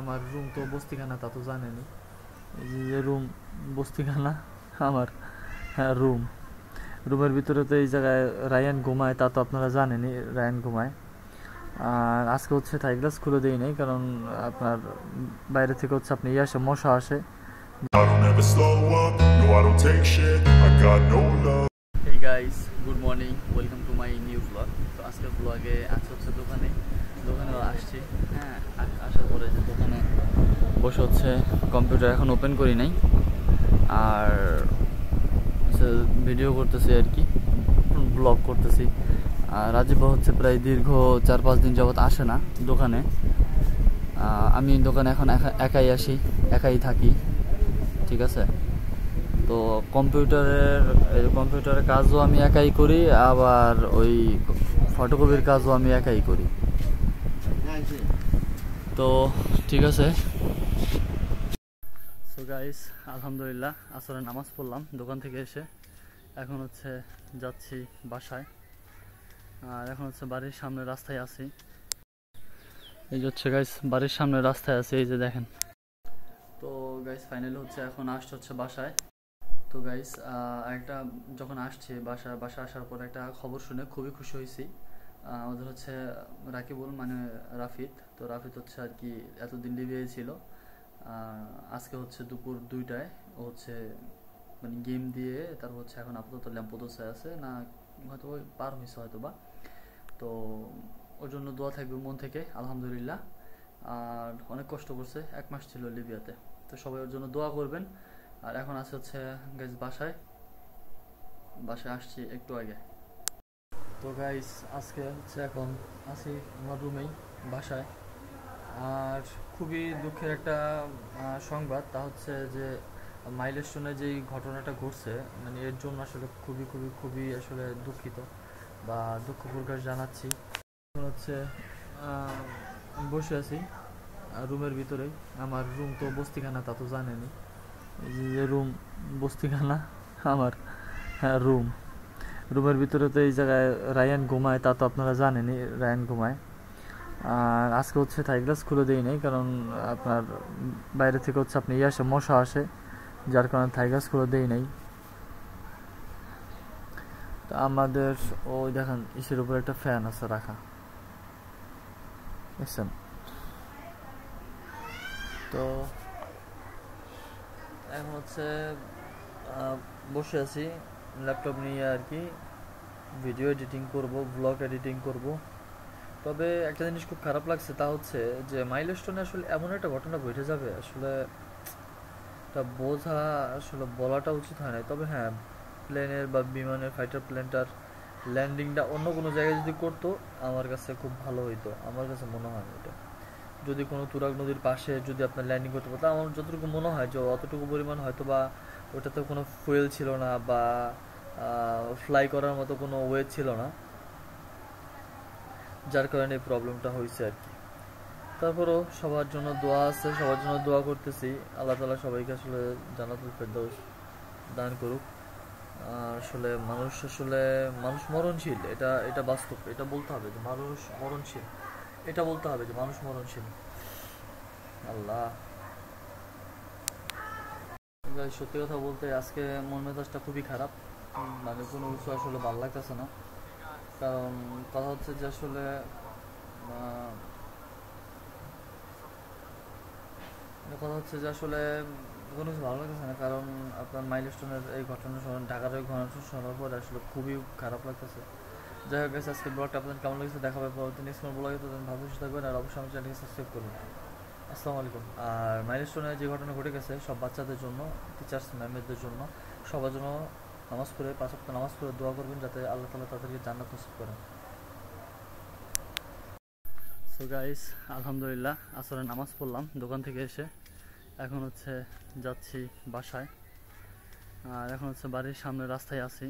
আমার রুম তো বস্তিখানা, তা তো জানেনি। এই যে রুম বস্তিখানা আমার রুম, রুমের ভিতরে তো এই জায়গায় রায়ান ঘুমায়, তা তো আপনারা জানেনই রায়ান ঘুমায়। আর আজকে হচ্ছে থাই গ্লাস খুলে দিই নাই, কারণ আপনার বাইরে থেকে হচ্ছে আপনি আসে মশা আসে। Hey guys, good morning, welcome to my new vlog. তো আজকের ব্লগে আছে হচ্ছে দোকানে আসছি। হ্যাঁ, আসার পরে যে দোকানে বসে হচ্ছে কম্পিউটার এখন ওপেন করি নাই, আর ভিডিও করতেছি আর কি, ব্লগ করতেছি। আর রাজীব হচ্ছে প্রায় দীর্ঘ 4-5 দিন যাবত আসে না দোকানে। আমি দোকানে এখন একাই আসি, একাই থাকি, ঠিক আছে। তো কম্পিউটারের কাজও আমি একাই করি, আবার ওই ফটোকপির কাজও আমি একাই করি। তো ঠিক আছে। সো গাইস, আলহামদুলিল্লাহ আসরে নামাজ পড়লাম দোকান থেকে এসে। এখন হচ্ছে যাচ্ছি বাসায়, আর এখন হচ্ছে বাড়ির সামনে রাস্তায় আছি। এই যে হচ্ছে গাইস বাড়ির সামনে রাস্তায় আছে, এই যে দেখেন। তো গাইস ফাইনালি হচ্ছে এখন আসছে হচ্ছে বাসায়। তো গাইস একটা যখন আসছে বাসা আসার পর একটা খবর শুনে খুবই খুশি হয়েছি। আমাদের হচ্ছে রাকিবুল মানে রাফিদ, তো রাফিদ হচ্ছে আর কি এতদিন লিবিয়ায় ছিল। আজকে হচ্ছে দুপুর 2টায় ও হচ্ছে মানে গেম দিয়ে তারপর হচ্ছে এখন আপাতত ল্যাম্পোদোসায় আছে, না হয়তো পার হয়েছে হয়তো বা। তো ওর জন্য দোয়া থাকবে মন থেকে, আলহামদুলিল্লাহ। আর অনেক কষ্ট করছে, 1 মাস ছিল লিবিয়াতে, তো সবাই ওর জন্য দোয়া করবেন। আর এখন আছে হচ্ছে গাইস বাসায় আসছি একটু আগে। তো গাইস আজকে হচ্ছে এখন আছি আমার রুমেই, বাসায়। আর খুবই দুঃখের একটা সংবাদ, তা হচ্ছে যে মাইলস্টোনে যেই ঘটনাটা ঘটছে, মানে এর জন্য আসলে খুবই খুবই খুবই আসলে দুঃখিত বা দুঃখ প্রকাশ জানাচ্ছি। এখন হচ্ছে বসে আছি রুমের ভিতরেই। আমার রুম তো বস্তিখানা, তা তো জানেনি। এই যে রুম বস্তিখানা আমার রুম, রুমের ভিতরে তো এই জায়গায় রায়ান ঘুমায়, তা তো আপনারা জানেনই রায়ান ঘুমায়। আর আজকে হচ্ছে থাই গ্লাস খুলে দিই নাই, কারণ আপনার বাইরে থেকে হচ্ছে আপনি আসে মশা আসে, যার কারণে থাই গ্লাস খুলে দিই নাই। তো আমাদের ওই দেখেন ইসের উপর একটা ফ্যান আছে রাখা, বুঝছেন। তো এখন হচ্ছে বসে আছি ল্যাপটপ নিয়ে আর কি, ভিডিও এডিটিং করব, ব্লগ এডিটিং করব। তবে একটা জিনিস খুব খারাপ লাগছে, তা হচ্ছে যে মাইলস্টোনে আসলে এমন একটা ঘটনা ঘটে যাবে, আসলে তা বোঝা আসলে বলাটা উচিত হয় না। তবে হ্যাঁ, প্লেনের বা বিমানের ফাইটার প্লেনটার ল্যান্ডিংটা অন্য কোনো জায়গায় যদি করতো আমার কাছে খুব ভালো হইতো, আমার কাছে মনে হয়। এটা যদি কোনো তুরাগ নদীর পাশে যদি আপনার ল্যান্ডিং করতে পারতো, আমার যতটুকু মনে হয় যে অতটুকু পরিমাণ হয়তো বা ওটাতে কোনো ফুয়েল ছিল না বা ফ্লাই করার মতো কোনো ওয়ে ছিল না, যার কারণে এই প্রবলেমটা হয়েছে আর কি। তারপরও সবার জন্য দোয়া আছে, সবার জন্য দোয়া করতেছি, আল্লাহ তাআলা সবাইকে আসলে জান্নাতুল ফেরদৌস দান করুক। আসলে মানুষ মরণশীল, এটা এটা বাস্তব, এটা বলতে হবে যে মানুষ মরণশীল, এটা বলতে হবে যে মানুষ মরণশীল। আল্লাহ, সত্যি কথা বলতে আজকে মন মেজাজটা খুবই খারাপ, মানে কোনো কিছু আসলে ভালো লাগতেছে না। কারণ কথা হচ্ছে যে আসলে কোনো কিছু ভালো লাগতেছে না, কারণ আপনার মাইলস্টোনের এই ঘটনা শোনার, ঢাকার ওই ঘটনা শোনার পরে আসলে খুবই খারাপ লাগতেছে। যাই হোক গেছে, আজকে ব্লগটা আপনাদের কেমন লাগছে দেখা হবে পরবর্তী নেক্সট কোনো ব্লগে। তো ভালো সুস্থ থাকবেন, আর অবশ্যই আমার চ্যানেলকে সাবস্ক্রাইব করুন। আসসালামু আলাইকুম। আর মাইলস্টোনে যে ঘটনা ঘটে গেছে সব বাচ্চাদের জন্য, টিচার্স ম্যামদের জন্য, সবার জন্য নামাজ পড়ে 5 ওয়াক্ত নামাজ পড়ে দোয়া করবেন যাতে আল্লাহ তাআলা তাদেরকে জান্নাত নসিব করেন। সো গাইস, আলহামদুলিল্লাহ আসরে নামাজ পড়লাম দোকান থেকে এসে। এখন হচ্ছে যাচ্ছি বাসায়, আর এখন হচ্ছে বাড়ির সামনে রাস্তায় আছি।